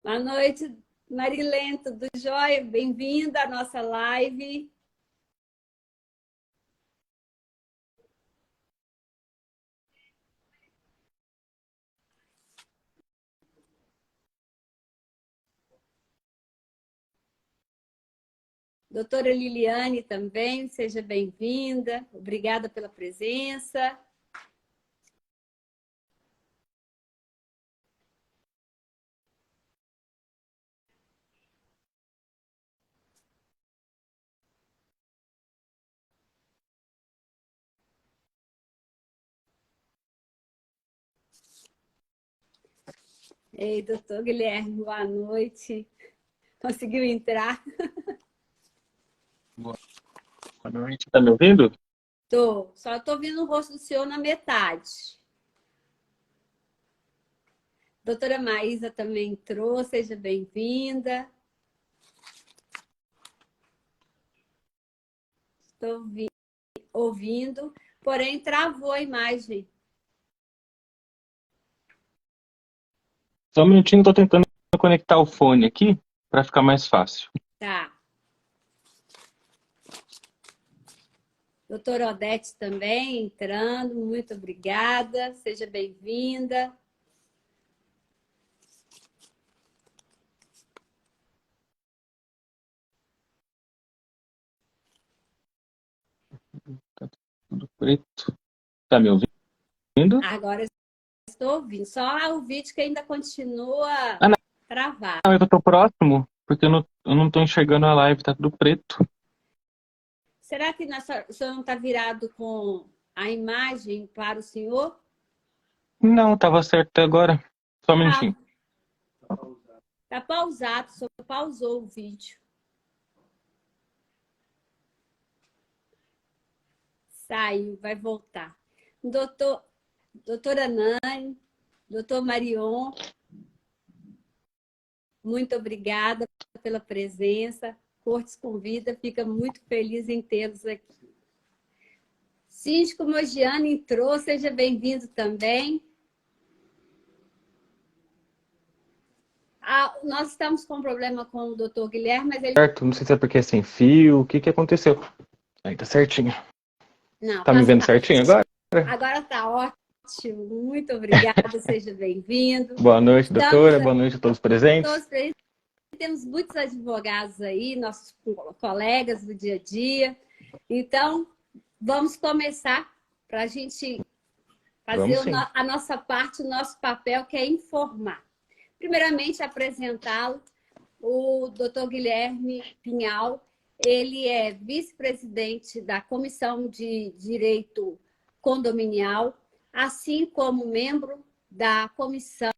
Boa noite, Marilene, tudo jóia? Bem-vinda à nossa live. Doutora Liliane também, seja bem-vinda. Obrigada pela presença. Ei, doutor Guilherme, boa noite. Conseguiu entrar? Boa noite, tá me ouvindo? Só estou vendo o rosto do senhor na metade. Doutora Maísa também entrou, seja bem-vinda. Estou ouvindo, porém travou a imagem. Só um minutinho, tô tentando conectar o fone aqui para ficar mais fácil. Tá. Doutora Odete também entrando, muito obrigada, seja bem-vinda. Tá tudo preto. Tá me ouvindo? Agora estou ouvindo, só o vídeo que ainda continua Não, travado. eu tô próximo, porque eu não tô enxergando a live, tá tudo preto. Será que o senhor não está virado com a imagem para o senhor? Não, tava certo até agora. Só um minutinho. Está pausado, o senhor pausou o vídeo. Saiu, vai voltar. Doutora Nani, doutor Marion, muito obrigada pela presença. Cortes Convida, fica muito feliz em tê-los aqui. Síndico Mogiano entrou, seja bem-vindo também. Nós estamos com um problema com o doutor Guilherme, mas ele... Certo, não sei se é porque é sem fio, o que aconteceu. Aí tá certinho. Não, Tá me vendo certinho agora? Agora tá ótimo, muito obrigada, seja bem-vindo. Boa noite, Estamos doutora, boa noite a todos presentes. todos presentes. Temos muitos advogados aí, nossos colegas do dia a dia. Então, vamos começar para a gente fazer a nossa parte, o nosso papel, que é informar. Primeiramente, apresentá-lo, o doutor Guilherme Pinhal. Ele é vice-presidente da Comissão de Direito Condominial, assim como membro da Comissão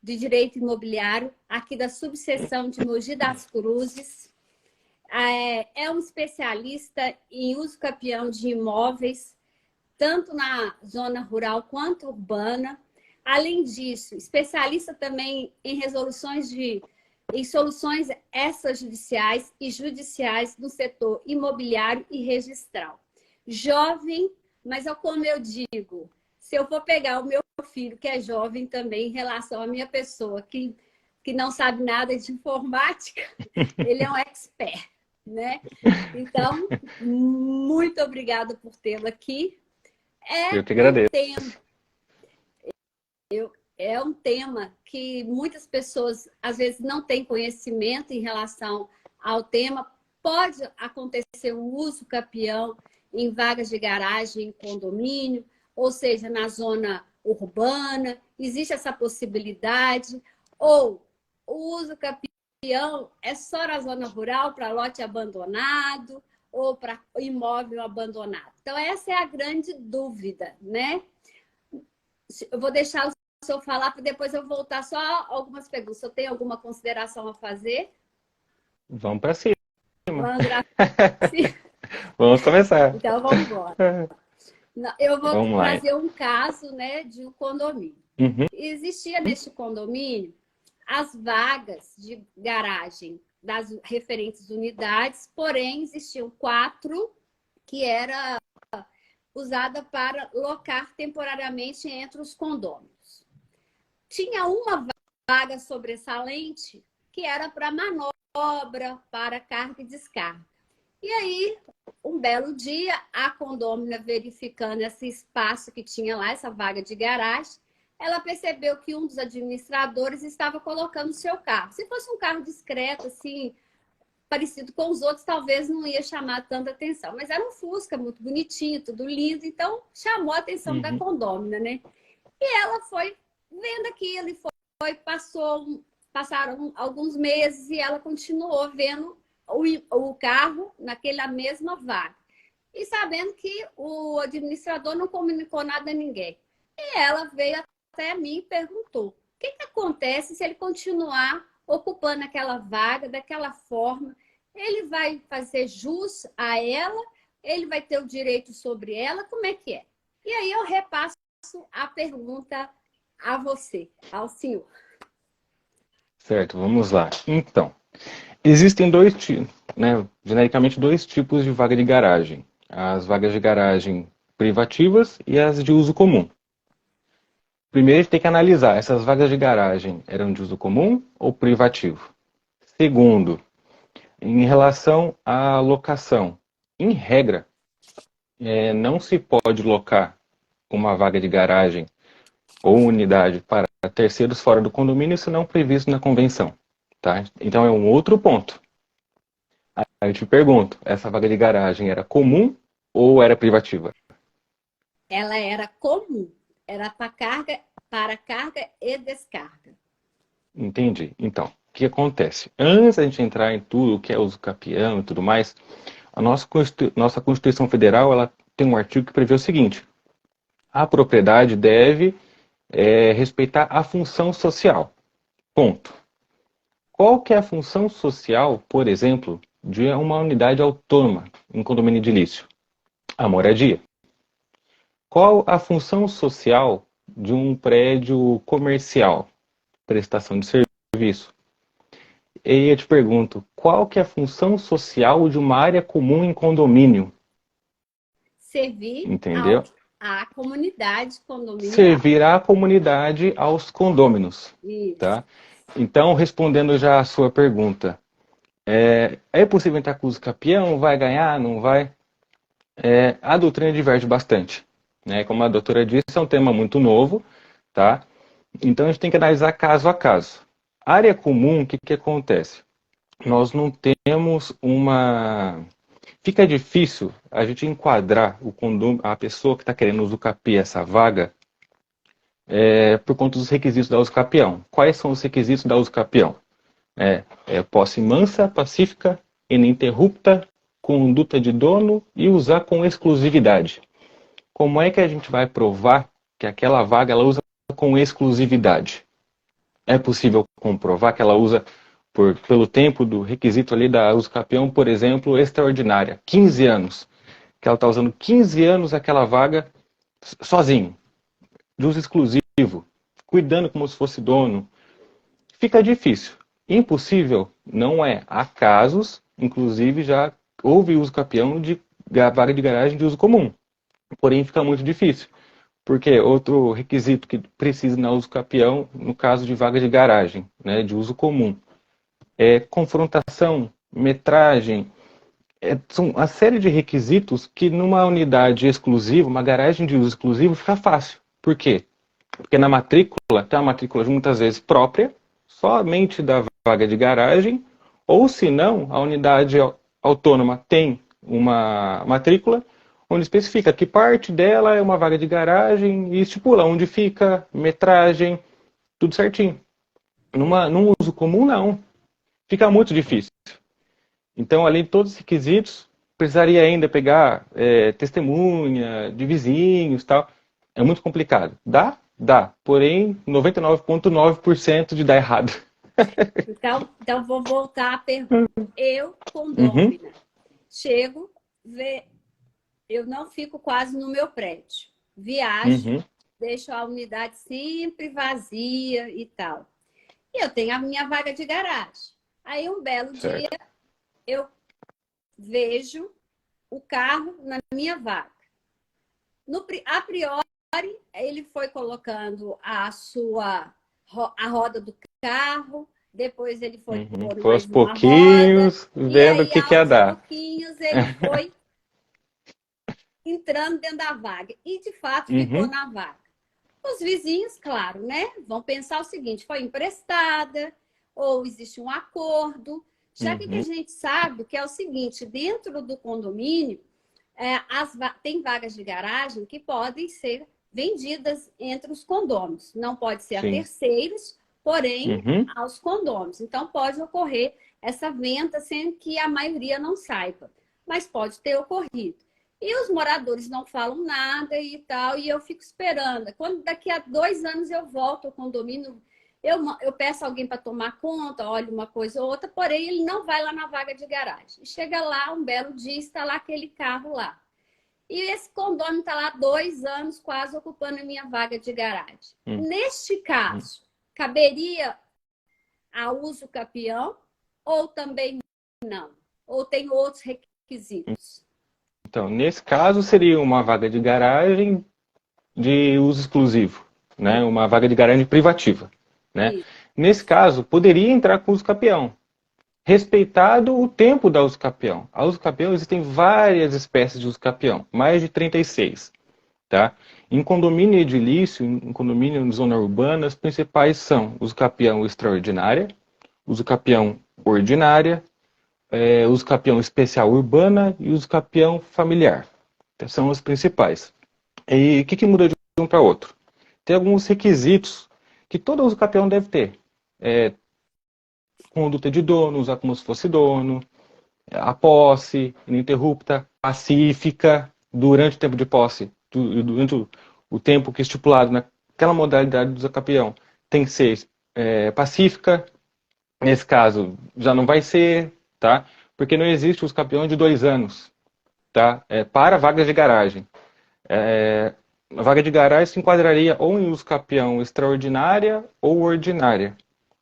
de Direito Imobiliário, aqui da subseção de Mogi das Cruzes. É um especialista em uso capião de imóveis, tanto na zona rural quanto urbana. Além disso, especialista também em em soluções extrajudiciais e judiciais no setor imobiliário e registral. Jovem, mas como eu digo, se eu for pegar o meu filho, que é jovem também, em relação à minha pessoa, que não sabe nada de informática, ele é um expert, né? Então, muito obrigada por tê-lo aqui. Eu que agradeço. É um tema que muitas pessoas, às vezes, não têm conhecimento em relação ao tema. Pode acontecer o uso capião em vagas de garagem, em condomínio, ou seja, na zona urbana, existe essa possibilidade. Ou o uso capião é só na zona rural, para lote abandonado, ou para imóvel abandonado. Então, essa é a grande dúvida, né? Eu vou deixar o senhor falar para depois eu voltar só algumas perguntas. O senhor tem alguma consideração a fazer? Vamos para cima. Vamos começar. Então, vamos embora. Eu vou trazer um caso, né, de um condomínio. Uhum. Existia neste condomínio as vagas de garagem das referentes unidades, porém existiam 4 que era usada para locar temporariamente entre os condôminos. Tinha uma vaga sobressalente que era para manobra, para carga e descarga. E aí, um belo dia, a condômina, verificando esse espaço que tinha lá, essa vaga de garagem, ela percebeu que um dos administradores estava colocando o seu carro. Se fosse um carro discreto, assim, parecido com os outros, talvez não ia chamar tanta atenção. Mas era um Fusca muito bonitinho, tudo lindo, então chamou a atenção da condômina, né? E ela foi vendo aquilo e passaram alguns meses e ela continuou vendo o carro naquela mesma vaga. E sabendo que o administrador não comunicou nada a ninguém. E ela veio até mim e perguntou: o que acontece se ele continuar ocupando aquela vaga daquela forma? Ele vai fazer jus a ela? Ele vai ter o direito sobre ela? Como é que é? E aí eu repasso a pergunta a você, ao senhor. Certo, vamos lá. Então, existem dois tipos, né, genericamente dois tipos de vaga de garagem. As vagas de garagem privativas e as de uso comum. Primeiro, a gente tem que analisar, essas vagas de garagem eram de uso comum ou privativo? Segundo, em relação à locação, em regra, não se pode locar uma vaga de garagem ou unidade para terceiros fora do condomínio, se não previsto na convenção. Tá? Então é um outro ponto. Aí eu te pergunto, essa vaga de garagem era comum ou era privativa? Ela era comum, era para carga e descarga. Entendi. Então, o que acontece? Antes da gente entrar em tudo, o que é uso capião e tudo mais, a nossa Constituição Federal ela tem um artigo que prevê o seguinte: a propriedade deve respeitar a função social. Ponto. Qual que é a função social, por exemplo, de uma unidade autônoma em condomínio edilício? A moradia. Qual a função social de um prédio comercial? Prestação de serviço. E aí eu te pergunto, qual que é a função social de uma área comum em condomínio? Servir Entendeu? à comunidade condominial. Servir à comunidade, aos condôminos. Isso. Tá? Então, respondendo já a sua pergunta, é possível entrar com uso capião? Vai ganhar? Não vai? A doutrina diverge bastante. Né? Como a doutora disse, é um tema muito novo, tá? Então a gente tem que analisar caso a caso. Área comum, o que, que acontece? Nós não temos uma... Fica difícil a gente enquadrar a pessoa que está querendo usucapiar essa vaga por conta dos requisitos da usucapião. Quais são os requisitos da usucapião? Posse mansa, pacífica, ininterrupta, conduta de dono e usar com exclusividade. Como é que a gente vai provar que aquela vaga ela usa com exclusividade? É possível comprovar que ela usa pelo tempo do requisito ali da usucapião, por exemplo, extraordinária, 15 anos. Que ela está usando 15 anos aquela vaga sozinho, de uso exclusivo, cuidando como se fosse dono. Fica difícil. Impossível não é. Há casos, inclusive já houve uso capião de vaga de garagem de uso comum. Porém, fica muito difícil. Porque outro requisito que precisa na uso capião, no caso de vaga de garagem, né, de uso comum, é confrontação, metragem, são uma série de requisitos que numa unidade exclusiva, uma garagem de uso exclusivo, fica fácil. Por quê? Porque na matrícula, tem uma matrícula muitas vezes própria, somente da vaga de garagem, ou se não, a unidade autônoma tem uma matrícula onde especifica que parte dela é uma vaga de garagem e estipula onde fica, metragem, tudo certinho. Num uso comum, não. Fica muito difícil. Então, além de todos os requisitos, precisaria ainda pegar testemunha de vizinhos e tal. É muito complicado. Dá? Dá. Porém, 99,9% de dar errado. Então, vou voltar à pergunta. Eu, condômina, chego, eu não fico quase no meu prédio. Viajo, deixo a unidade sempre vazia e tal. E eu tenho a minha vaga de garagem. Aí, um belo dia, eu vejo o carro na minha vaga. A priori, ele foi colocando a sua a roda do carro, depois ele foi pôr Foi aos mais uma roda, pouquinhos, e vendo o aí, que que ia aos dar. pouquinhos, ele foi entrando dentro da vaga. E, de fato, ficou Uhum, na vaga. Os vizinhos, claro, né, vão pensar o seguinte, foi emprestada, ou existe um acordo. Já que a uhum, gente sabe que é o seguinte, dentro do condomínio, tem vagas de garagem que podem ser vendidas entre os condôminos. Não pode ser a sim. terceiros, porém Uhum, aos condôminos. Então pode ocorrer essa venda sem que a maioria não saiba, mas pode ter ocorrido. E os moradores não falam nada e tal, e eu fico esperando. Quando daqui a 2 anos eu volto ao condomínio, eu peço alguém para tomar conta, olha uma coisa ou outra, porém ele não vai lá na vaga de garagem. Chega lá, um belo dia, está lá aquele carro lá. E esse condomínio está lá 2 anos quase ocupando a minha vaga de garagem. uhum. Neste caso, caberia a uso capião ou também não? Ou tem outros requisitos? Então, nesse caso, seria uma vaga de garagem de uso exclusivo, né? Uma vaga de garagem privativa, né? Isso. Nesse caso, poderia entrar com uso capião, respeitado o tempo da uso capião. A uso capião existem várias espécies de uso capião, mais de 36, tá? Em condomínio edilício, em condomínio em zona urbana, as principais são uso capião extraordinária, uso capião ordinária, uso capião especial urbana e uso capião familiar. São os principais. E o que muda de um para outro? Tem alguns requisitos que todo uso capião deve ter. Conduta de dono, usar como se fosse dono, a posse ininterrupta, pacífica, durante o tempo de posse, durante o tempo que é estipulado naquela modalidade do uso capião, tem que ser pacífica. Nesse caso, já não vai ser, tá? Porque não existe uso capião de 2 anos, tá? Para vagas de garagem. A vaga de garagem se enquadraria ou em uso capião extraordinária ou ordinária,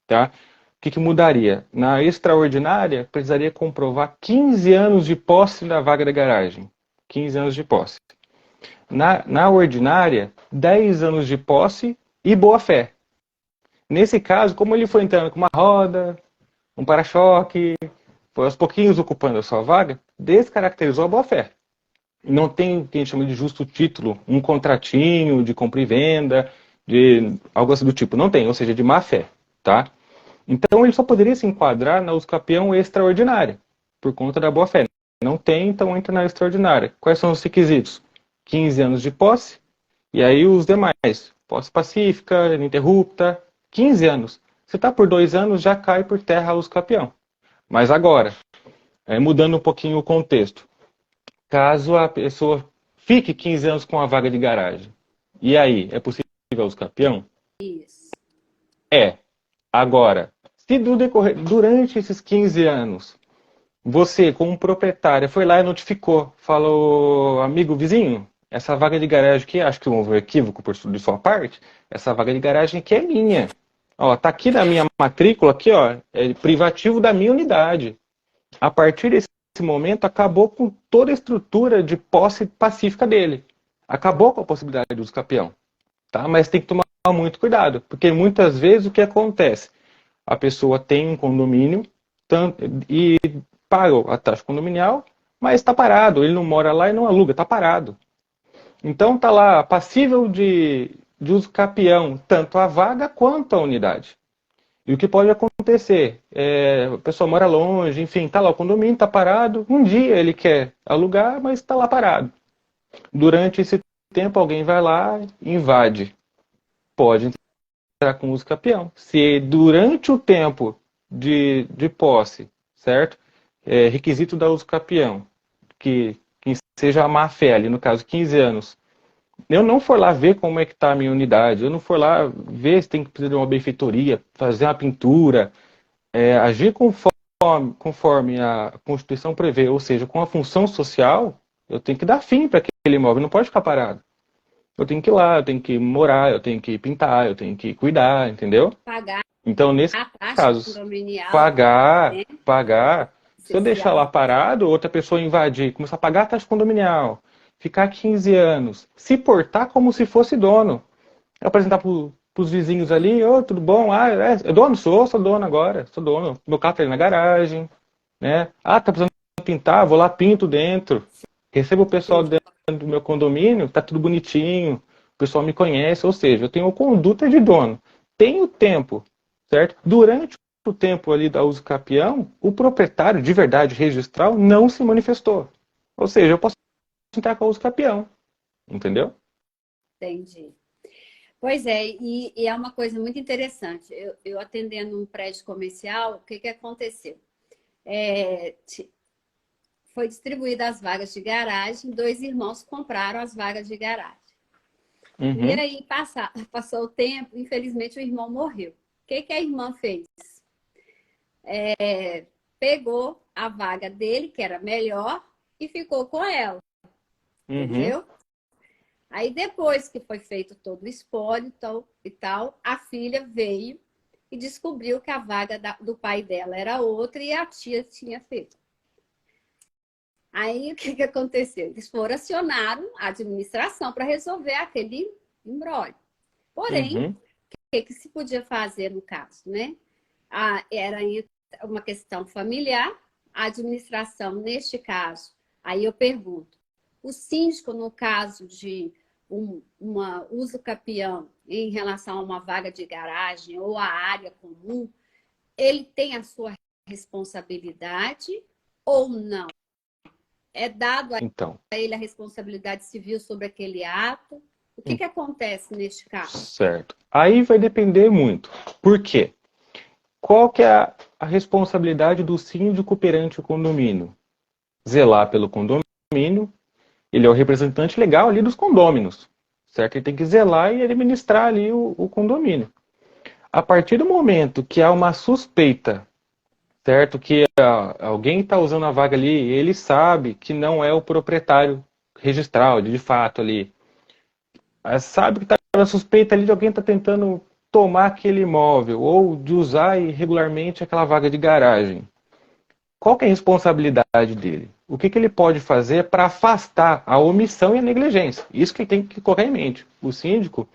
tá? O que mudaria? Na extraordinária, precisaria comprovar 15 anos de posse da vaga de garagem. 15 anos de posse. Na ordinária, 10 anos de posse e boa-fé. Nesse caso, como ele foi entrando com uma roda, um para-choque, foi aos pouquinhos ocupando a sua vaga, descaracterizou a boa-fé. Não tem o que a gente chama de justo título, um contratinho de compra e venda, de algo assim do tipo. Não tem, ou seja, de má fé, tá? Então ele só poderia se enquadrar na usucapião extraordinária, por conta da boa fé. Não tem, então entra na extraordinária. Quais são os requisitos? 15 anos de posse, e aí os demais. Posse pacífica, ininterrupta, 15 anos. Se está por 2 anos, já cai por terra a usucapião. Mas agora, mudando um pouquinho o contexto. Caso a pessoa fique 15 anos com a vaga de garagem, e aí, é possível a usucapião? Isso. Agora, se durante esses 15 anos, você, como proprietária, foi lá e notificou, falou, amigo vizinho, essa vaga de garagem aqui, acho que houve um equívoco de sua parte, essa vaga de garagem aqui é minha. Ó, tá aqui na minha matrícula, aqui, ó, é privativo da minha unidade. A partir desse momento, acabou com toda a estrutura de posse pacífica dele. Acabou com a possibilidade do usucapião. Tá? Mas tem que tomar muito cuidado, porque muitas vezes o que acontece? A pessoa tem um condomínio e paga a taxa condominial, mas está parado, ele não mora lá e não aluga, está parado. Então está lá passível de uso capião, tanto a vaga quanto a unidade. E o que pode acontecer? A pessoa mora longe, enfim, está lá o condomínio, está parado, um dia ele quer alugar, mas está lá parado. Durante esse tempo alguém vai lá e invade. Pode entrar com uso capião. Se durante o tempo de posse, certo? Requisito da uso capião, que seja a má fé ali, no caso 15 anos, eu não for lá ver como é que está a minha unidade, eu não for lá ver se tem que precisar de uma benfeitoria, fazer uma pintura, agir conforme a Constituição prevê, ou seja, com a função social, eu tenho que dar fim para aquele imóvel, não pode ficar parado. Eu tenho que ir lá, eu tenho que morar, eu tenho que pintar, eu tenho que cuidar, entendeu? Pagar Então, nesse a taxa caso, condominial, pagar, né? pagar. Se eu deixar lá Social. parado, outra pessoa invadir, começar a pagar a taxa condominial, ficar 15 anos, se portar como se fosse dono, apresentar para o pros vizinhos ali, ô, tudo bom? Ah, é dono? Sou dono agora, sou dono. Meu carro tá ali na garagem, né? Ah, tá precisando pintar, vou lá, pinto dentro. Recebo o pessoal Entendi. dentro do meu condomínio, tá tudo bonitinho, o pessoal me conhece, ou seja, eu tenho conduta de dono. Tenho tempo, certo? Durante o tempo ali da uso capião, o proprietário de verdade registral não se manifestou. Ou seja, eu posso entrar com a uso capião, entendeu? Entendi. Pois é, e é uma coisa muito interessante. Eu atendendo um prédio comercial, o que que aconteceu? É, foi distribuída as vagas de garagem, dois irmãos compraram as vagas de garagem. E Uhum, aí passou o tempo, infelizmente o irmão morreu. O que que a irmã fez? Pegou a vaga dele, que era melhor, e ficou com ela, uhum. entendeu? Aí depois que foi feito todo o espólio e tal, a filha veio e descobriu que a vaga do pai dela era outra e a tia tinha feito. Aí o que, que aconteceu? Eles foram acionaram a administração para resolver aquele imbróglio. Porém, Uhum. que se podia fazer no caso, né? Era uma questão familiar, a administração, neste caso, aí eu pergunto, o síndico, no caso de uma uso capião em relação a uma vaga de garagem ou a área comum, ele tem a sua responsabilidade ou não? É dado a Então, ele a responsabilidade civil sobre aquele ato? O que, que acontece neste caso? certo. Aí vai depender muito. Por quê? Qual que é a responsabilidade do síndico perante o condomínio? Zelar pelo condomínio, ele é o representante legal ali dos condôminos, certo? Ele tem que zelar e administrar ali o condomínio. A partir do momento que há uma suspeita, certo? Que alguém está usando a vaga ali, ele sabe que não é o proprietário registral, de fato ali. Sabe que está na suspeita ali de alguém estar tentando tomar aquele imóvel ou de usar irregularmente aquela vaga de garagem. Qual que é a responsabilidade dele? O que, que ele pode fazer para afastar a omissão e a negligência? Isso que ele tem que colocar em mente. O síndico,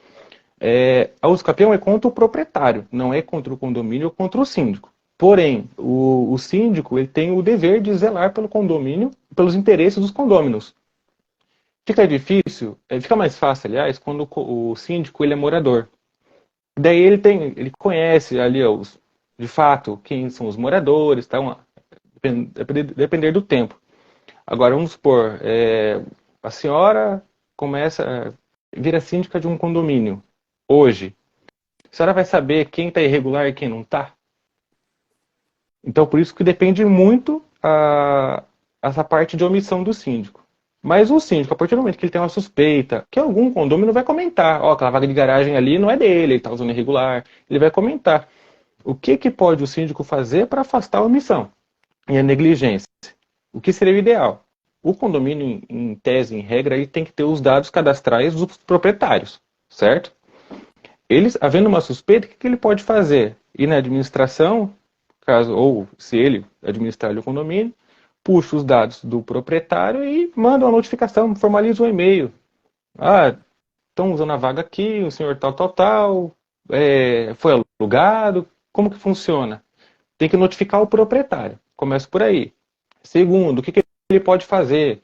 a usucapião é contra o proprietário, não é contra o condomínio ou contra o síndico. Porém, o síndico ele tem o dever de zelar pelo condomínio, pelos interesses dos condôminos. Fica difícil, fica mais fácil, aliás, quando o síndico ele é morador. Daí ele conhece ali de fato quem são os moradores, tá? Depender do tempo. Agora, vamos supor, a senhora vira síndica de um condomínio hoje. A senhora vai saber quem está irregular e quem não está? Então, por isso que depende muito essa parte de omissão do síndico. Mas o síndico, a partir do momento que ele tem uma suspeita, que algum condomínio vai comentar, ó, aquela vaga de garagem ali não é dele, ele está usando irregular, ele vai comentar. O que, que pode o síndico fazer para afastar a omissão e a negligência? O que seria o ideal? O condomínio, em tese, em regra, ele tem que ter os dados cadastrais dos proprietários, certo? Eles, havendo uma suspeita, o que, que ele pode fazer? Ir na administração, caso, ou se ele administrar o condomínio, puxa os dados do proprietário e manda uma notificação, formaliza um e-mail. Ah, estão usando a vaga aqui, o senhor tal, tal, tal, foi alugado, como que funciona? Tem que notificar o proprietário, começa por aí. Segundo, o que, que ele pode fazer?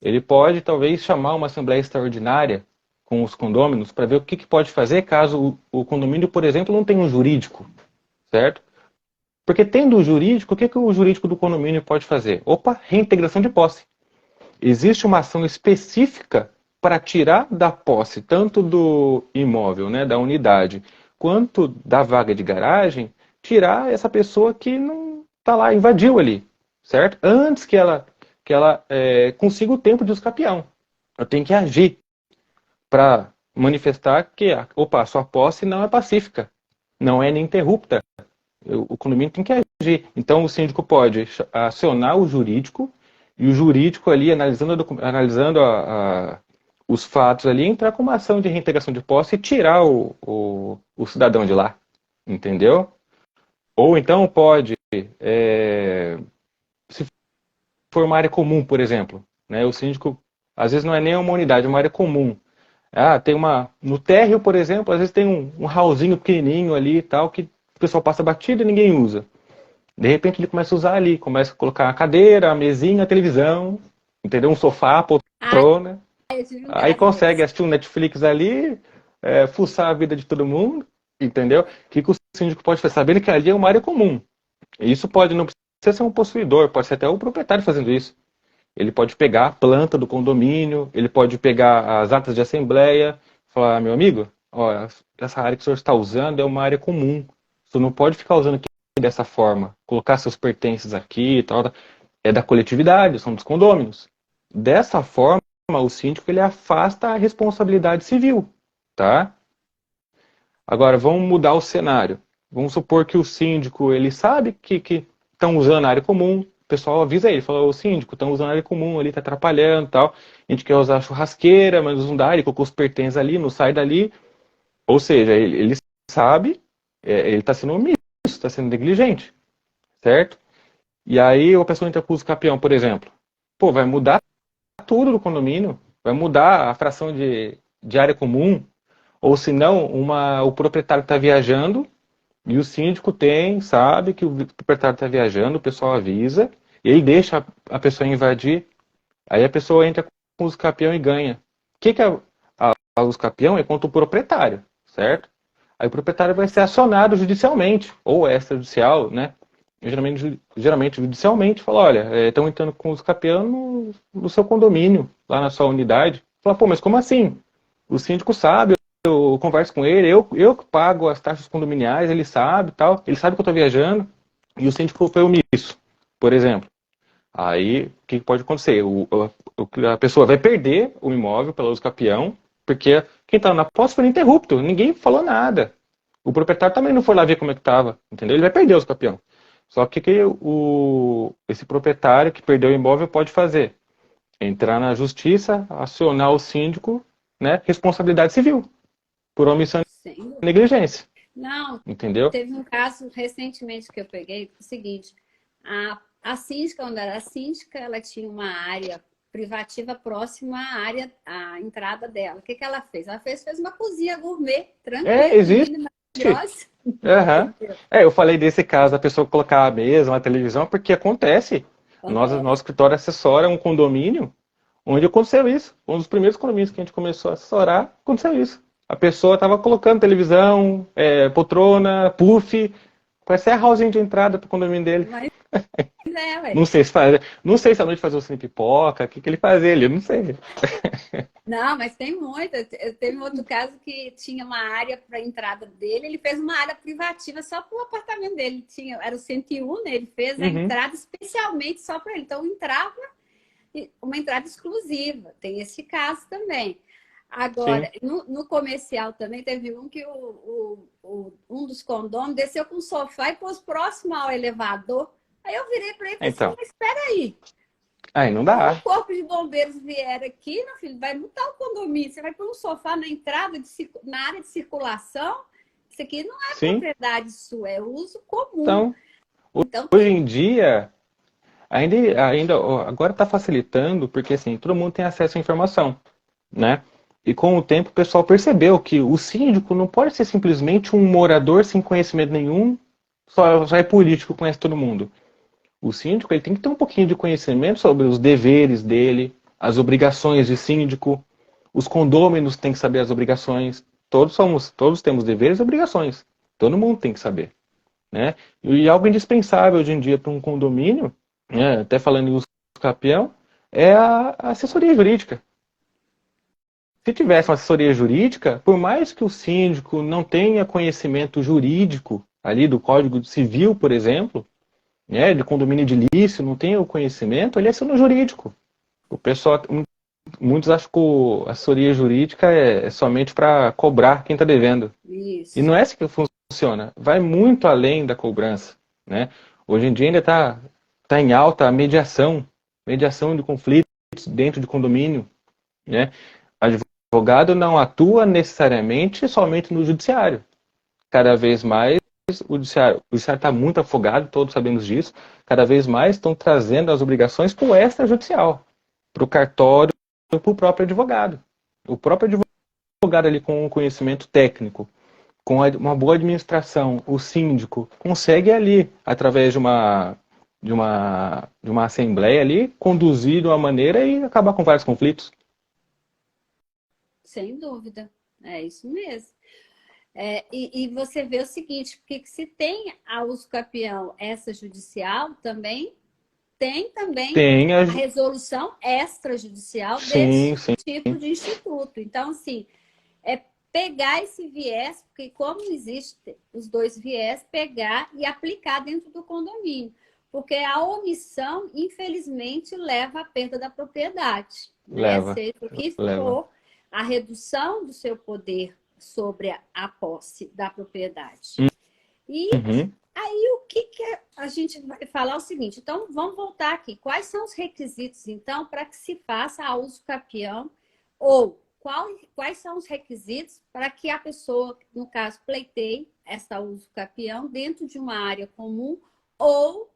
Ele pode, talvez, chamar uma assembleia extraordinária com os condôminos para ver o que, que pode fazer caso o condomínio, por exemplo, não tenha um jurídico, certo? Porque tendo o jurídico, o que, que o jurídico do condomínio pode fazer? Opa, reintegração de posse. Existe uma ação específica para tirar da posse, tanto do imóvel, né, da unidade, quanto da vaga de garagem, tirar essa pessoa que não está lá, invadiu ali, certo? Antes que ela consiga o tempo de escapião. Eu tenho que agir para manifestar que, opa, a sua posse não é pacífica, não é ininterrupta. O condomínio tem que agir. Então, o síndico pode acionar o jurídico e o jurídico ali, analisando os fatos ali, entrar com uma ação de reintegração de posse e tirar o cidadão de lá. Entendeu? Ou então pode, se for uma área comum, por exemplo, né, o síndico, às vezes não é nem uma unidade, é uma área comum. Ah, tem uma... No térreo, por exemplo, às vezes tem um hallzinho pequenininho ali e tal, que o pessoal passa batida e ninguém usa. De repente ele começa a usar ali, começa a colocar a cadeira, a mesinha, a televisão, entendeu? Um sofá, a Ah, poltrona. eu tive um Aí caso consegue desse. assistir um Netflix ali, fuçar a vida de todo mundo, entendeu? O que o síndico pode fazer? Sabendo que ali é uma área comum. E isso pode, não precisa ser um possuidor, pode ser até o proprietário fazendo isso. Ele pode pegar a planta do condomínio, ele pode pegar as atas de assembleia, falar, meu amigo, ó, essa área que o senhor está usando é uma área comum. O senhor não pode ficar usando aqui dessa forma, colocar seus pertences aqui e tal. É da coletividade, são dos condôminos. Dessa forma, o síndico ele afasta a responsabilidade civil, tá? Agora, vamos mudar o cenário. Vamos supor que o síndico ele sabe que estão usando a área comum, o pessoal avisa ele, fala, o síndico, estão usando a área comum ali, está atrapalhando e tal. A gente quer usar a churrasqueira, mas não dá, ele colocou os pertences ali, não sai dali. Ou seja, ele sabe, ele está sendo omisso, está sendo negligente, certo? E aí a pessoa entra com o uso capião, por exemplo. Pô, vai mudar tudo do condomínio, vai mudar a fração de área comum, ou se não, o proprietário está viajando e o síndico sabe que o proprietário está viajando, o pessoal avisa, e ele deixa a pessoa invadir, aí a pessoa entra com os capião e ganha. O que é os capião? É contra o proprietário, certo? Aí o proprietário vai ser acionado judicialmente, ou extrajudicial, né? Geralmente judicialmente, fala, olha, estão entrando com os capião no seu condomínio, lá na sua unidade. Fala, pô, mas como assim? O síndico sabe, eu converso com ele, eu que pago as taxas condominiais, ele sabe tal, ele sabe que eu estou viajando, e o síndico foi omisso, por exemplo. Aí, o que pode acontecer? A pessoa vai perder o imóvel pelo uso capião, porque quem está na posse foi ininterrupto, ninguém falou nada. O proprietário também não foi lá ver como é que estava, entendeu? Ele vai perder o uso capião. Só que esse proprietário que perdeu o imóvel pode fazer? Entrar na justiça, acionar o síndico, né? Responsabilidade civil, por omissão Sim. e negligência, Não, entendeu? teve um caso recentemente que eu peguei, o seguinte, a síndica, quando era síndica, ela tinha uma área privativa próxima à entrada dela. O que que ela fez? Ela fez uma cozinha gourmet, tranquila, Existe. linda, maravilhosa. Uhum. Eu falei desse caso da pessoa colocar a mesa, uma televisão, porque acontece. Nosso escritório assessora um condomínio onde aconteceu isso. Um dos primeiros condomínios que a gente começou a assessorar, aconteceu isso. A pessoa estava colocando televisão, poltrona, puff, parece a house de entrada para o condomínio dele. Mas ué. Não sei se à noite fazia o cine pipoca, o que ele fazia ali, eu não sei. Não, mas tem muita. Teve um outro caso que tinha uma área para a entrada dele, ele fez uma área privativa só para o apartamento dele. Era o 101, né? Ele fez a Uhum. entrada especialmente só para ele. Então, entrava uma entrada exclusiva. Tem esse caso também. Sim. Agora, no comercial também teve um que um dos condôminos desceu com o sofá e pôs próximo ao elevador. Aí eu virei para ele e falei assim, Então, mas espera aí. aí não Quando o dá. corpo de bombeiros vier aqui, meu filho, vai mudar o condomínio. Você vai pôr um sofá na entrada, na área de circulação. Isso aqui não é Sim. propriedade sua, é uso comum. Então, Então hoje tem. em dia, ainda agora está facilitando, porque assim, todo mundo tem acesso à informação, né? E com o tempo o pessoal percebeu que o síndico não pode ser simplesmente um morador sem conhecimento nenhum, só é político, conhece todo mundo. O síndico ele tem que ter um pouquinho de conhecimento sobre os deveres dele, as obrigações de síndico, os condôminos têm que saber as obrigações. Todos temos deveres e obrigações. Todo mundo tem que saber, né? E algo indispensável hoje em dia para um condomínio, né, até falando em uso capião, é a assessoria jurídica. Se tivesse uma assessoria jurídica, por mais que o síndico não tenha conhecimento jurídico ali do Código Civil, por exemplo, né, de condomínio edilício, não tenha o conhecimento, ele é aciona jurídico. O pessoal, muitos acham que a assessoria jurídica é somente para cobrar quem está devendo. E Isso. não é assim que funciona. Vai muito além da cobrança, né? Hoje em dia ainda tá em alta a mediação de conflitos dentro de condomínio, né? Advogado não atua necessariamente somente no judiciário. Cada vez mais o judiciário está muito afogado, todos sabemos disso. Cada vez mais estão trazendo as obrigações para o extrajudicial, para o cartório, para o próprio advogado. O próprio advogado ali com um conhecimento técnico, com uma boa administração, o síndico consegue ali, através de uma assembleia ali, conduzir de uma maneira e acabar com vários conflitos. Sem dúvida, é isso mesmo. E você vê o seguinte, porque que se tem a uso capião extrajudicial, também tem a resolução extrajudicial desse tipo de instituto. Então, assim, é pegar esse viés, porque como existem os dois viés, pegar e aplicar dentro do condomínio. Porque a omissão, infelizmente, leva à perda da propriedade. Leva. Seja o que for, a redução do seu poder sobre a posse da propriedade. E aí o que a gente vai falar é o seguinte, então vamos voltar aqui. Quais são os requisitos, então, para que se faça a uso capião? Ou quais são os requisitos para que a pessoa, no caso, pleiteie essa uso capião dentro de uma área comum ou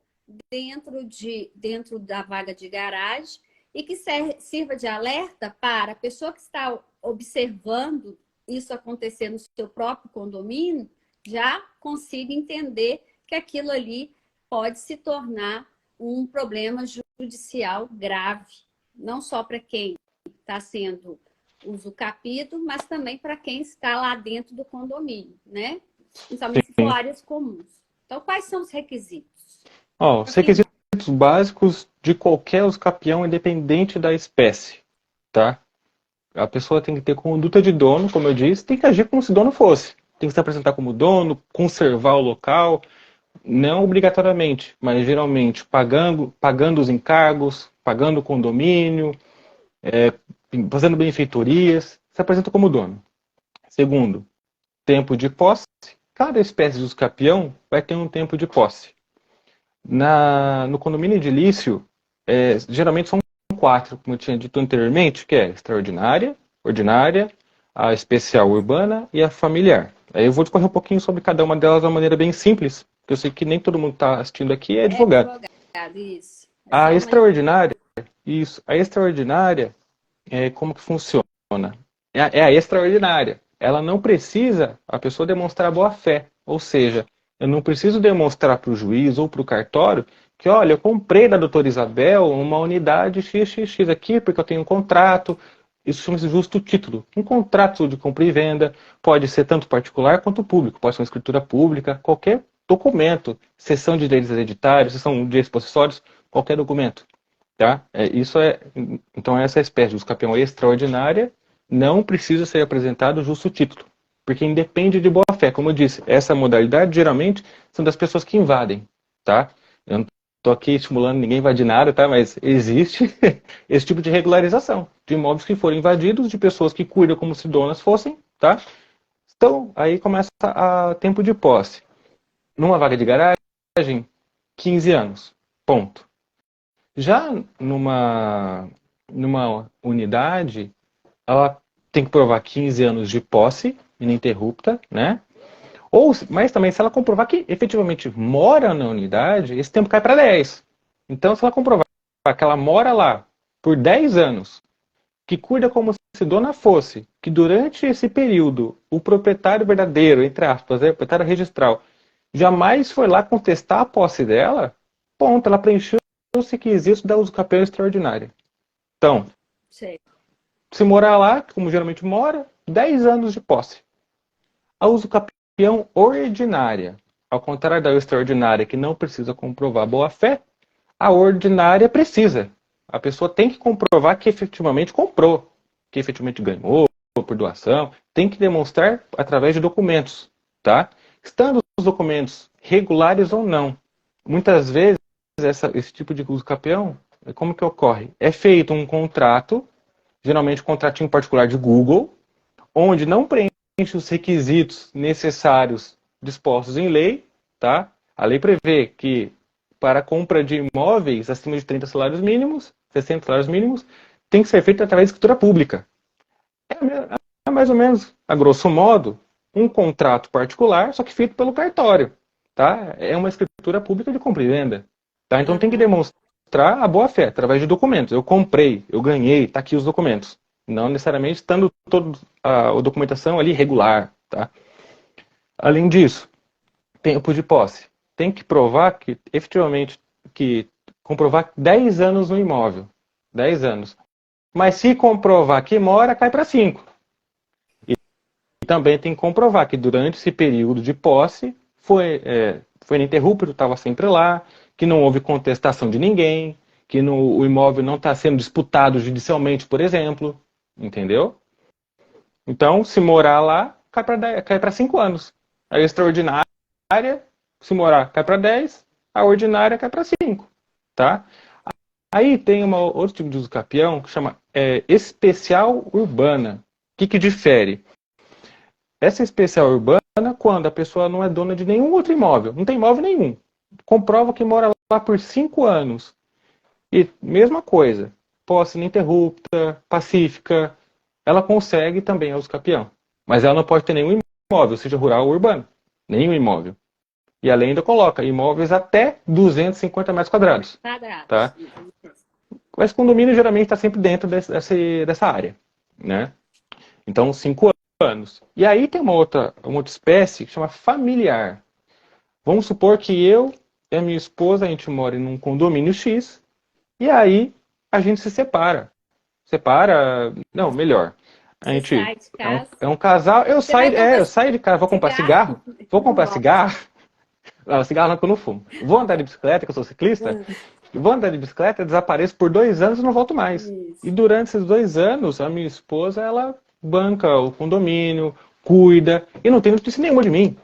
dentro da vaga de garagem e que sirva de alerta para a pessoa que está observando isso acontecer no seu próprio condomínio, já consiga entender que aquilo ali pode se tornar um problema judicial grave, não só para quem está sendo usucapido, mas também para quem está lá dentro do condomínio, né? Principalmente se for áreas comuns. Então, quais são os requisitos? Os requisitos básicos de qualquer usucapião, independente da espécie, tá? A pessoa tem que ter conduta de dono, como eu disse, tem que agir como se dono fosse. Tem que se apresentar como dono, conservar o local, não obrigatoriamente, mas geralmente pagando os encargos, pagando o condomínio, fazendo benfeitorias, se apresenta como dono. Segundo, tempo de posse. Cada espécie de usucapião vai ter um tempo de posse. No condomínio edilício, geralmente são 4, como eu tinha dito anteriormente, que é extraordinária, ordinária, a especial urbana e a familiar. Aí eu vou discorrer um pouquinho sobre cada uma delas de uma maneira bem simples, porque eu sei que nem todo mundo está assistindo aqui é advogado. Isso. A extraordinária, como que funciona? É a extraordinária. Ela não precisa a pessoa demonstrar boa fé, ou seja, eu não preciso demonstrar para o juiz ou para o cartório que, olha, eu comprei da doutora Isabel uma unidade XXX aqui porque eu tenho um contrato. Isso chama-se justo título. Um contrato de compra e venda pode ser tanto particular quanto público. Pode ser uma escritura pública, qualquer documento. Cessão de direitos hereditários, cessão de expulsórios, qualquer documento. Tá? Então essa espécie de usucapião extraordinária não precisa ser apresentado justo título. Porque independe de boa fé. Como eu disse, essa modalidade geralmente são das pessoas que invadem. Tá? Eu não estou aqui estimulando ninguém a invadir nada, tá? Mas existe esse tipo de regularização de imóveis que foram invadidos, de pessoas que cuidam como se donas fossem. Tá? Então, aí começa a tempo de posse. Numa vaga de garagem, 15 anos. Ponto. Já numa unidade, ela tem que provar 15 anos de posse ininterrupta, né? Mas também, se ela comprovar que efetivamente mora na unidade, esse tempo cai para 10. Então, se ela comprovar que ela mora lá por 10 anos, que cuida como se dona fosse, que durante esse período o proprietário verdadeiro, entre aspas, o proprietário registral, jamais foi lá contestar a posse dela, ponto, ela preencheu os requisitos da usucapião extraordinária. Então, se morar lá, como geralmente mora, 10 anos de posse. A usucapião ordinária, ao contrário da extraordinária, que não precisa comprovar boa-fé, a ordinária precisa. A pessoa tem que comprovar que efetivamente comprou, que efetivamente ganhou por doação, tem que demonstrar através de documentos, tá? Estando os documentos regulares ou não. Muitas vezes, esse tipo de usucapião, como que ocorre? É feito um contrato, geralmente um contratinho particular de Google, onde não preenche os requisitos necessários dispostos em lei, tá? A lei prevê que para a compra de imóveis acima de 30 salários mínimos, 60 salários mínimos, tem que ser feito através de escritura pública. É mais ou menos, a grosso modo, um contrato particular, só que feito pelo cartório, tá? É uma escritura pública de compra e venda, tá? Então tem que demonstrar a boa-fé através de documentos. Eu comprei, eu ganhei, tá aqui os documentos, Não necessariamente estando toda a documentação ali regular, tá? Além disso, tempo de posse. Tem que provar que, efetivamente, comprovar 10 anos no imóvel. 10 anos. Mas se comprovar que mora, cai para 5. E também tem que comprovar que durante esse período de posse foi ininterrupto, estava sempre lá, que não houve contestação de ninguém, que o imóvel não está sendo disputado judicialmente, por exemplo. Entendeu? Então, se morar lá, cai para 5 anos. A extraordinária, se morar, cai para 10. A ordinária cai para 5. Tá? Aí tem outro tipo de uso capião que chama especial urbana. O que difere? Essa especial urbana, quando a pessoa não é dona de nenhum outro imóvel, não tem imóvel nenhum, comprova que mora lá por 5 anos. E mesma coisa, posse ininterrupta, pacífica, ela consegue também a uso capião. Mas ela não pode ter nenhum imóvel, seja rural ou urbano. Nenhum imóvel. E além ainda coloca imóveis até 250 metros quadrados. Tá? Mas condomínio geralmente está sempre dentro dessa área. Né? Então, 5 anos. E aí tem uma outra espécie que chama familiar. Vamos supor que eu e a minha esposa, a gente mora em um condomínio X, e aí a gente se separa. Separa, não, melhor. A gente é um casal, eu saio de casa, vou comprar cigarro. Vou comprar cigarro. Não, cigarro não, que eu não fumo. Vou andar de bicicleta, que eu sou ciclista. Vou andar de bicicleta, desapareço por 2 anos e não volto mais. Isso. E durante esses 2 anos, a minha esposa, ela banca o condomínio, cuida, e não tem notícia nenhuma de mim.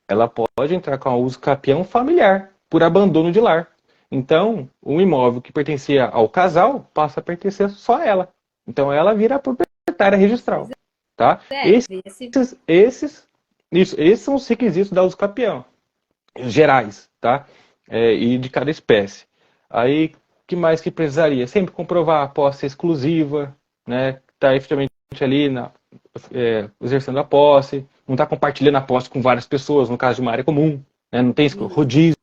Ela pode entrar com a uso capião familiar, por abandono de lar. Então, o imóvel que pertencia ao casal passa a pertencer só a ela. Então, ela vira a proprietária registral. Tá? Esses são os requisitos da uso capião. Gerais, tá? E de cada espécie. Aí, que mais que precisaria? Sempre comprovar a posse exclusiva, né? Está efetivamente ali exercendo a posse, não está compartilhando a posse com várias pessoas, no caso de uma área comum, né? Não tem rodízio,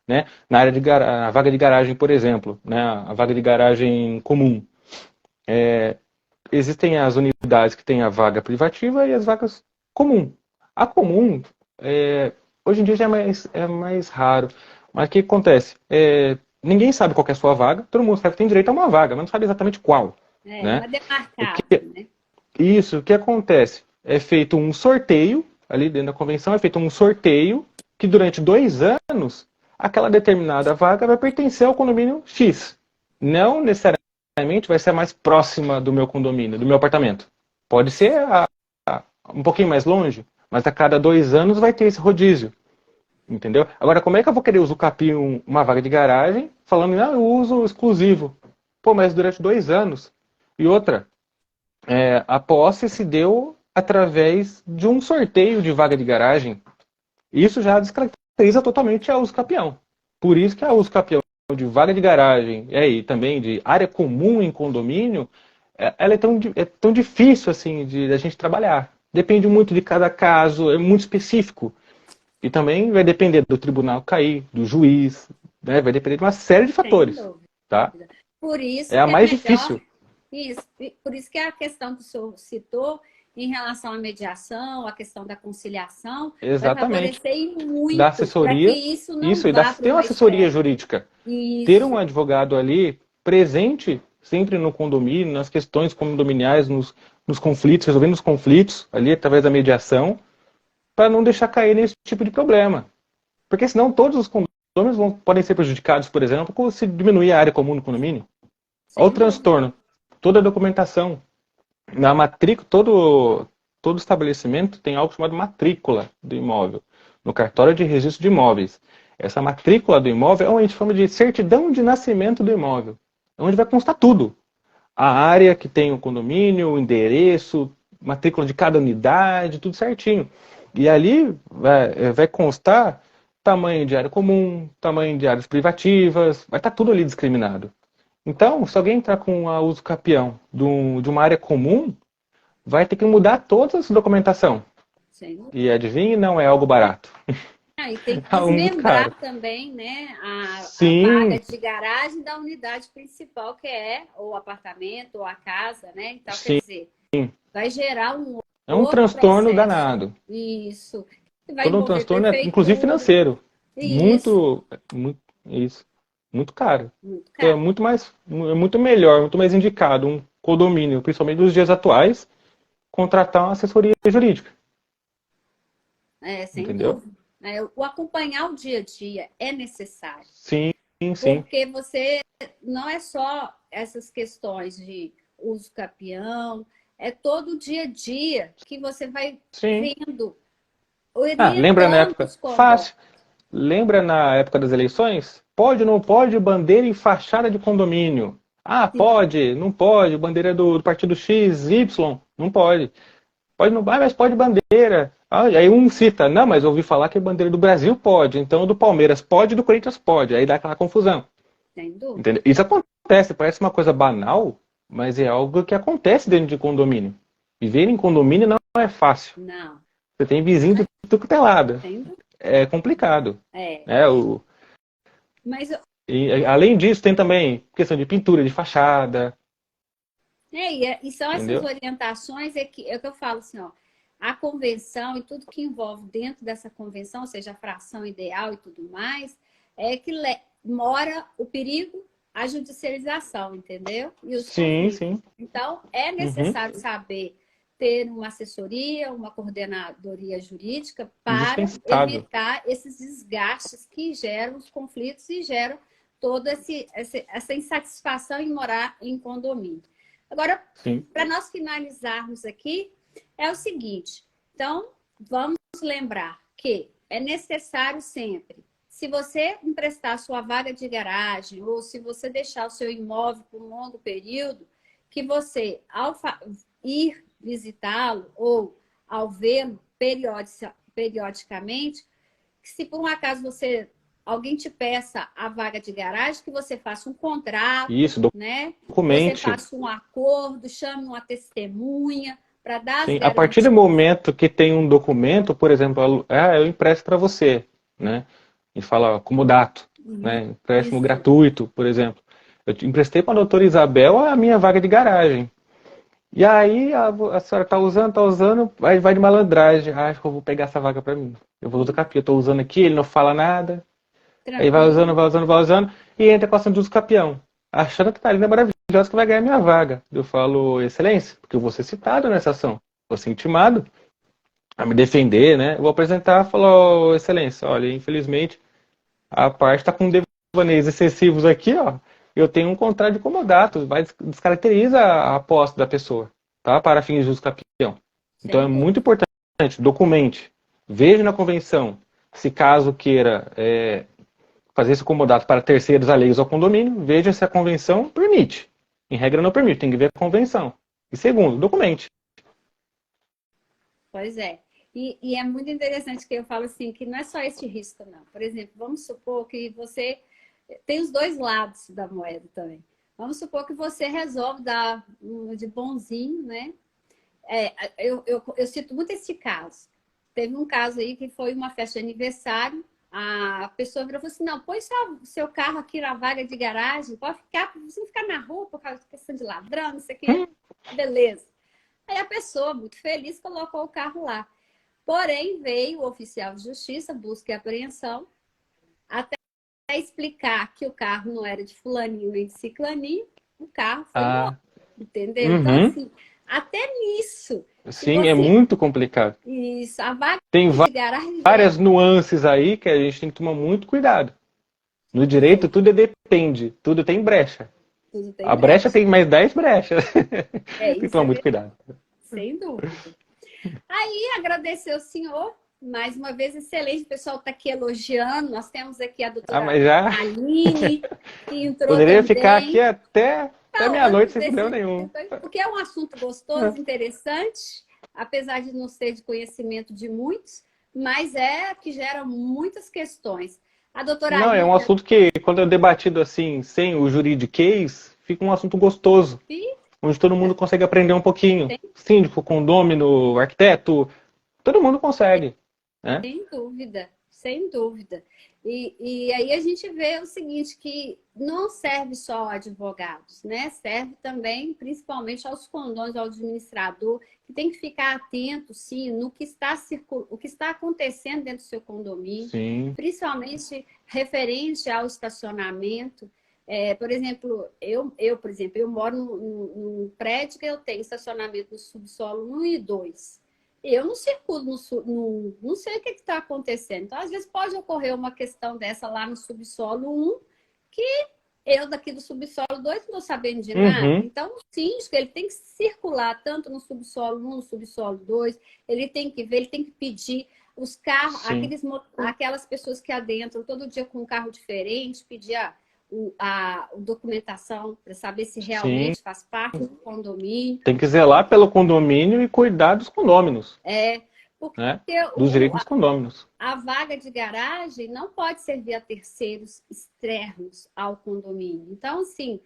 né? Na área de a vaga de garagem, por exemplo, né? A vaga de garagem comum. Existem as unidades que têm a vaga privativa e as vagas comum. A comum, hoje em dia já é mais raro. Mas o que acontece? Ninguém sabe qual é a sua vaga, todo mundo sabe que tem direito a uma vaga, mas não sabe exatamente qual. Né? Uma demarcada, né? Isso, o que acontece? É feito um sorteio, ali dentro da convenção, é feito um sorteio que durante 2 anos, aquela determinada vaga vai pertencer ao condomínio X. Não necessariamente vai ser a mais próxima do meu condomínio, do meu apartamento. Pode ser um pouquinho mais longe, mas a cada 2 anos vai ter esse rodízio. Entendeu? Agora, como é que eu vou querer usucapir uma vaga de garagem falando em uso exclusivo? Pô, mas durante 2 anos. E outra, a posse se deu através de um sorteio de vaga de garagem. Isso já descaracteriza totalmente a uso capião. Por isso que a uso capião de vaga de garagem e também de área comum em condomínio, ela é tão difícil assim de a gente trabalhar. Depende muito de cada caso, é muito específico. E também vai depender do tribunal cair, do juiz, né? Vai depender de uma série de fatores. Tá? Por isso é a mais difícil. Isso, por isso que a questão que o senhor citou em relação à mediação, a questão da conciliação, exatamente, vai favorecer muito da assessoria, que isso não vá ter uma assessoria jurídica. Isso. Ter um advogado ali presente sempre no condomínio, nas questões condominiais, nos conflitos, resolvendo os conflitos ali através da mediação, para não deixar cair nesse tipo de problema. Porque senão todos os condomínios podem ser prejudicados, por exemplo, se diminuir a área comum do condomínio. Olha o transtorno. Toda a documentação. Na matrícula, todo estabelecimento tem algo chamado matrícula do imóvel. No cartório de registro de imóveis. Essa matrícula do imóvel é onde a gente chama de certidão de nascimento do imóvel. É onde vai constar tudo. A área que tem o condomínio, o endereço, matrícula de cada unidade, tudo certinho. E ali vai constar tamanho de área comum, tamanho de áreas privativas, vai estar tudo ali discriminado. Então, se alguém entrar com a uso capião de uma área comum, vai ter que mudar toda essa documentação. Sim. E adivinhe, não é algo barato. E tem que Algo muito caro. desmembrar também, né, a Sim, vaga de garagem da unidade principal, que é o apartamento ou a casa, né? Então, quer sim. dizer, vai gerar um É um outro transtorno processo. danado. Isso. Que vai Todo um envolver transtorno, inclusive prefeitura. financeiro. Isso. Muito, isso. Muito caro. Muito Então, caro. é muito melhor, muito mais indicado um condomínio, principalmente nos dias atuais, contratar uma assessoria jurídica. Sem Entendeu? dúvida. O acompanhar o dia a dia é necessário. Sim, sim. Porque você não é só essas questões de uso capião, é todo o dia a dia que você vai Sim. vendo, Lembra na orientando época? os condomínios. Fácil. Lembra na época das eleições? Pode ou não pode bandeira em fachada de condomínio? Ah, pode, não pode, bandeira do partido X, Y, não pode. Pode não, mas pode bandeira. Aí um cita, não, mas eu ouvi falar que a bandeira do Brasil pode, então do Palmeiras pode, do Corinthians pode. Aí dá aquela confusão. Sem dúvida. Entendeu? Isso acontece, parece uma coisa banal, mas é algo que acontece dentro de condomínio. Viver em condomínio não é fácil. Não. Você tem vizinho de tudo quanto é lado. Sem dúvida. É complicado. É. Né? Mas E, além disso, tem também questão de pintura de fachada. e são essas Entendeu? orientações é que eu falo assim, ó, a convenção e tudo que envolve dentro dessa convenção, ou seja, a fração ideal e tudo mais, é que mora o perigo, a judicialização, entendeu? E os Sim, conflitos. sim. Então, é Uhum. necessário saber ter uma assessoria, uma coordenadoria jurídica para Indispensável. evitar esses desgastes que geram os conflitos e geram toda essa insatisfação em morar em condomínio. Agora, Sim. para nós finalizarmos aqui, é o seguinte. Então, vamos lembrar que é necessário sempre, se você emprestar a sua vaga de garagem ou se você deixar o seu imóvel por um longo período, que você, ao ir visitá-lo ou ao vê-lo periodicamente, que se por um acaso alguém te peça a vaga de garagem, que você faça um contrato, Isso, né? Que você documente. faça um acordo, chame uma testemunha para dar as Sim. A partir do garantias. momento que tem um documento, por exemplo, eu empresto para você, né? E fala comodato, né? Empréstimo Isso, gratuito, por exemplo. Eu te emprestei para a doutora Isabel a minha vaga de garagem. E aí a senhora tá usando, aí vai de malandragem. Ah, acho que eu vou pegar essa vaga para mim. Eu vou usar capim, eu tô usando aqui, ele não fala nada. Aí vai usando, tranquilo. vai usando, vai usando, e entra com a ação de uso capião, achando que tá linda, maravilhosa, que vai ganhar minha vaga. Eu falo, excelência, porque eu vou ser citado nessa ação, vou ser intimado a me defender, né? Eu vou apresentar e falar, excelência, olha, infelizmente, a parte está com devaneios excessivos aqui, ó. Eu tenho um contrato de comodato, vai descaracteriza a posse da pessoa, tá? Para fins de uso capião. Então é Sem muito dúvida. importante, documente, veja na convenção, se caso queira fazer esse comodato para terceiros alheios ao condomínio, veja se a convenção permite. Em regra, não permite, tem que ver a convenção. E segundo, documente. Pois é. E é muito interessante que eu falo assim, que não é só esse risco, não. Por exemplo, vamos supor que você tem os dois lados da moeda também. Vamos supor que você resolve dar de bonzinho, né? Eu cito muito esse caso. Teve um caso aí que foi uma festa de aniversário. A pessoa virou e falou assim: não, põe seu carro aqui na vaga de garagem, pode ficar, você não ficar na rua por causa de questão de ladrão, não sei o quê. Beleza. Aí a pessoa, muito feliz, colocou o carro lá. Porém, veio o oficial de justiça, busca e apreensão, até explicar que o carro não era de fulaninho nem de ciclaninho, o carro foi embora. Ah, Entendeu? Então, uhum. assim, até nisso, se Sim, é você. muito complicado. Isso, a vaga Tem de garagem já é. várias nuances aí que a gente tem que tomar muito cuidado. No direito, Sim, tudo depende, tudo tem brecha. tudo tem A brecha brecha. tem mais 10 brechas. É, Tem que isso tomar é muito verdade, cuidado. sem dúvida. Aí, agradecer ao senhor, mais uma vez, excelente. O pessoal está aqui elogiando. Nós temos aqui a Ah, doutora mas já Aline, que entrou poderia ficar aqui também, até falando meia-noite sem problema nenhum. porque é um assunto gostoso, interessante, apesar de não ser de conhecimento de muitos, mas é que gera muitas questões. A doutora Não, é Aline, um assunto que, quando é debatido assim, sem o juridiquês, fica um assunto gostoso, onde todo mundo consegue aprender um pouquinho. Síndico, condômino, arquiteto, todo mundo consegue, né? sem dúvida, sem dúvida. E aí a gente vê o seguinte, que não serve só a advogados, né? Serve também, principalmente, aos condôminos, ao administrador, que tem que ficar atento, sim, no que o que está acontecendo dentro do seu condomínio, Sim. Principalmente referente ao estacionamento. Por exemplo, eu moro num prédio que eu tenho estacionamento no subsolo 1 e 2. Eu não circulo não sei o que está acontecendo. Então, às vezes, pode ocorrer uma questão dessa lá no subsolo 1, que eu daqui do subsolo 2 não estou sabendo de nada. Então, o síndico, ele tem que circular tanto no subsolo 1, no subsolo 2, ele tem que ver, ele tem que pedir os carros, aquelas pessoas que adentram todo dia com um carro diferente, pedir a documentação para saber se realmente faz parte do condomínio. Tem que zelar pelo condomínio e cuidar dos condôminos. Porque dos direitos dos condôminos. A vaga de garagem não pode servir a terceiros externos ao condomínio. Então, assim,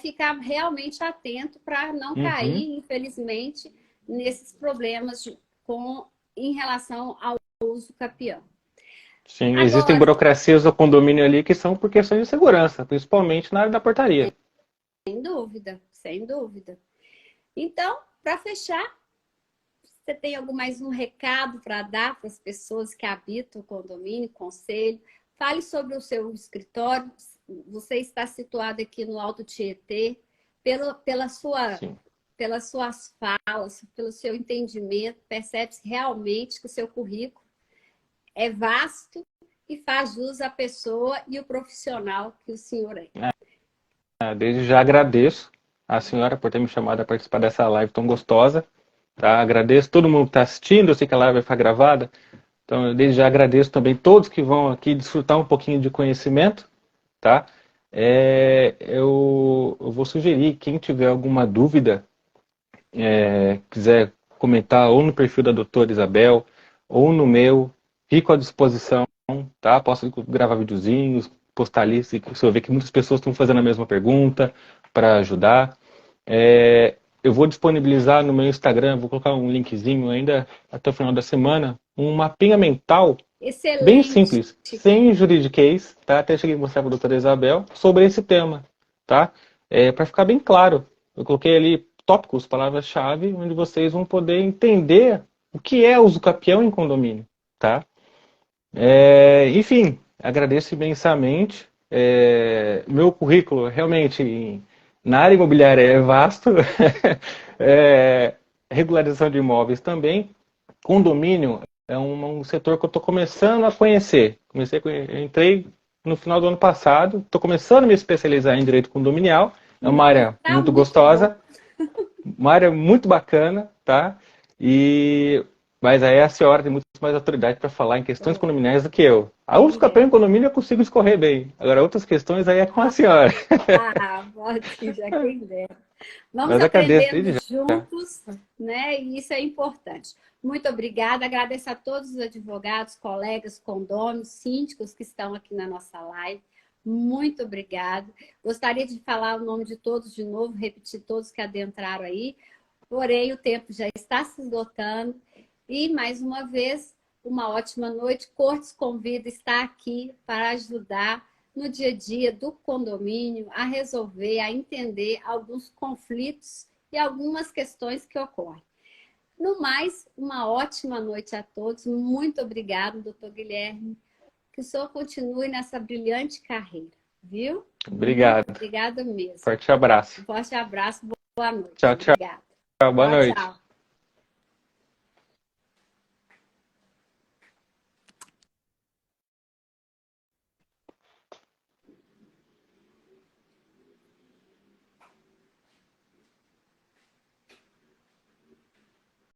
ficar realmente atento para não cair, infelizmente, nesses problemas em relação ao uso capião. Sim, agora, existem burocracias do condomínio ali que são por questões de segurança, principalmente na área da portaria. Sem dúvida, sem dúvida. Então, para fechar, você tem mais um recado para dar para as pessoas que habitam o condomínio, conselho? Fale sobre o seu escritório. Você está situado aqui no Alto Tietê. Pelas suas falas, pelo seu entendimento, percebe-se realmente que o seu currículo é vasto e faz jus à pessoa e o profissional que o senhor é. Desde já agradeço a senhora por ter me chamado a participar dessa live tão gostosa. Tá? Agradeço todo mundo que está assistindo, eu sei que a live vai ficar gravada. Então, eu desde já agradeço também todos que vão aqui desfrutar um pouquinho de conhecimento. Tá? Eu vou sugerir, quem tiver alguma dúvida, quiser comentar ou no perfil da doutora Isabel, ou no meu, fico à disposição, tá? Posso gravar videozinhos, postar ali, se eu ver que muitas pessoas estão fazendo a mesma pergunta, para ajudar. Eu vou disponibilizar no meu Instagram, vou colocar um linkzinho ainda até o final da semana, um mapinha mental bem simples, sem juridiquês, tá? Até cheguei a mostrar para a doutora Isabel sobre esse tema, tá? Para ficar bem claro, eu coloquei ali tópicos, palavras-chave, onde vocês vão poder entender o que é uso capião em condomínio, tá? Enfim, agradeço imensamente. Meu currículo realmente na área imobiliária é vasto, regularização de imóveis também, condomínio é um setor que eu estou começando a conhecer. Entrei no final do ano passado, estou começando a me especializar em direito condominial, é uma área muito gostosa, uma área muito bacana, tá? Mas aí a senhora tem muito mais autoridade para falar em questões condominiais do que eu. A uso capião em condomínio eu consigo escorrer bem. Agora, outras questões aí é com a senhora. Pode, já quem dera. Vamos aprendendo juntos, né? E isso é importante. Muito obrigada. Agradeço a todos os advogados, colegas, condôminos, síndicos que estão aqui na nossa live. Muito obrigada. Gostaria de falar o nome de todos de novo, repetir todos que adentraram aí. Porém, o tempo já está se esgotando. E, mais uma vez, uma ótima noite. Cortes Convida está aqui para ajudar no dia a dia do condomínio a resolver, a entender alguns conflitos e algumas questões que ocorrem. No mais, uma ótima noite a todos. Muito obrigado, doutor Guilherme. Que o senhor continue nessa brilhante carreira, viu? Obrigado. Obrigada mesmo. Forte abraço. Forte abraço. Boa noite. Tchau, tchau. Obrigada. Boa noite. Tchau.